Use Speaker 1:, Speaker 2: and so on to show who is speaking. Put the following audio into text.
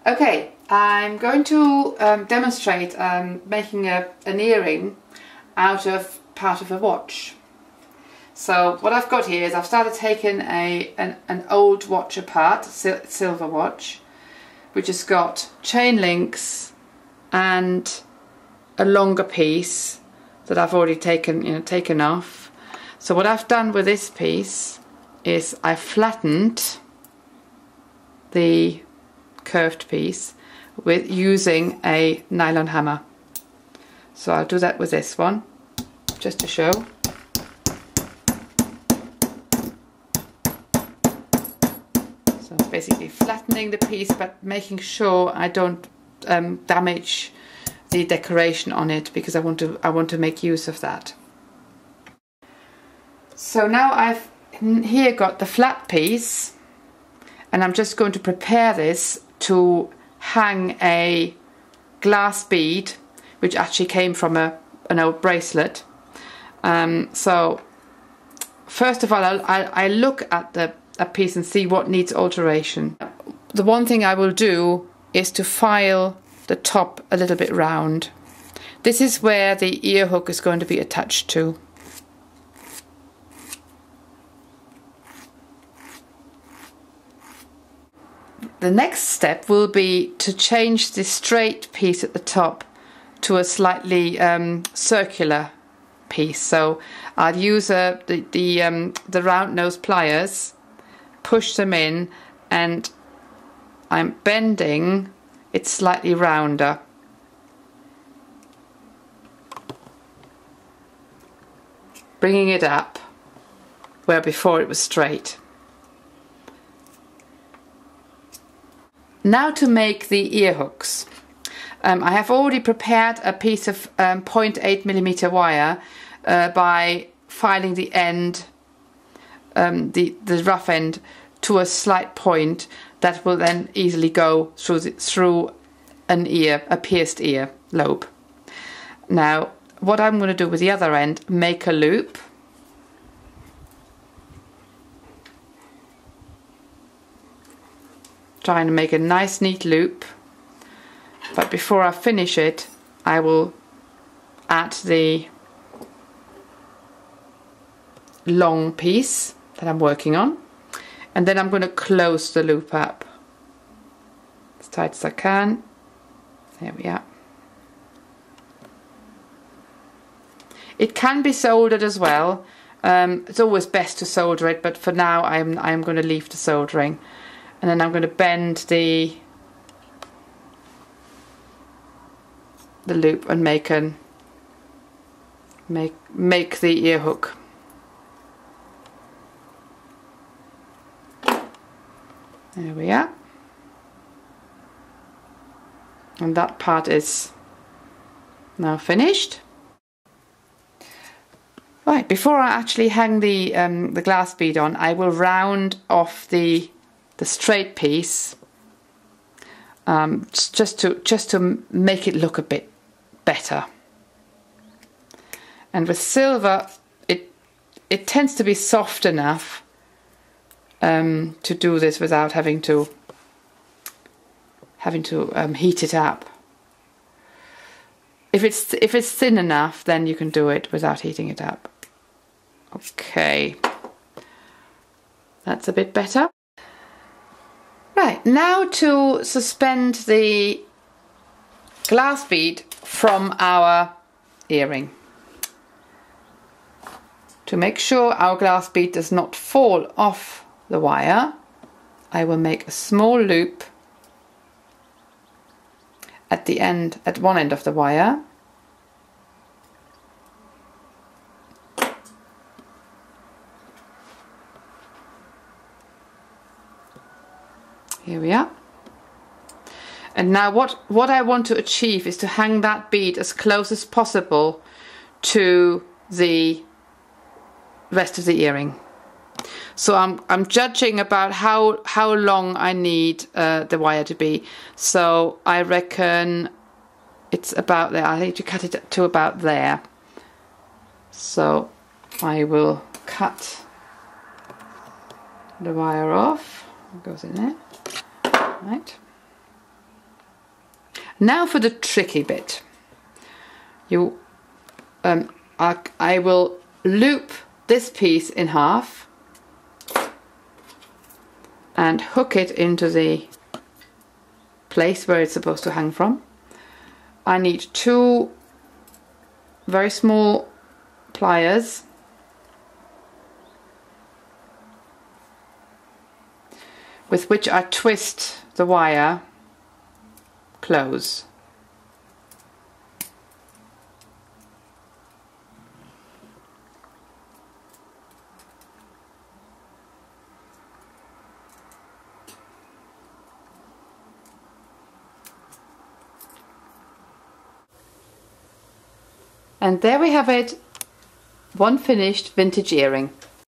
Speaker 1: Okay, I'm going to demonstrate making an earring out of part of a watch. So what I've got here is I've started taking an old watch apart, silver watch, which has got chain links and a longer piece that I've already taken off. So what I've done with this piece is I flattened the curved piece with using a nylon hammer. So I'll do that with this one just to show. So it's basically flattening the piece but making sure I don't damage the decoration on it, because I want to make use of that. So now I've here got the flat piece, and I'm just going to prepare this to hang a glass bead, which actually came from an old bracelet. So first of all, I look at a piece and see what needs alteration. The one thing I will do is to file the top a little bit round. This is where the ear hook is going to be attached to. The next step will be to change the straight piece at the top to a slightly circular piece. So I'll use the round nose pliers, push them in, and I'm bending it slightly rounder. Bringing it up where before it was straight. Now to make the ear hooks. I have already prepared a piece of 0.8mm wire by filing the end, the rough end, to a slight point that will then easily go through an ear, a pierced ear lobe. Now what I'm going to do with the other end, make a loop. Trying to make a nice neat loop, but before I finish it I will add the long piece that I'm working on, and then I'm going to close the loop up as tight as I can. There we are. It can be soldered as well. It's always best to solder it, but for now I'm going to leave the soldering. And then I'm going to bend the loop and make the ear hook. There we are. And that part is now finished. Right, before I actually hang the glass bead on, I will round off the straight piece, just to make it look a bit better. And with silver, it tends to be soft enough to do this without having to heat it up. If it's thin enough, then you can do it without heating it up. Okay, that's a bit better. Right, now to suspend the glass bead from our earring. To make sure our glass bead does not fall off the wire, I will make a small loop at one end of the wire. Here we are. And now what I want to achieve is to hang that bead as close as possible to the rest of the earring. So I'm judging about how long I need the wire to be. So I reckon it's about there. I need to cut it to about there. So I will cut the wire off. It goes in there. Right. Now for the tricky bit. I will loop this piece in half and hook it into the place where it's supposed to hang from. I need 2 very small pliers with which I twist the wire close. And there we have it, one finished vintage earring.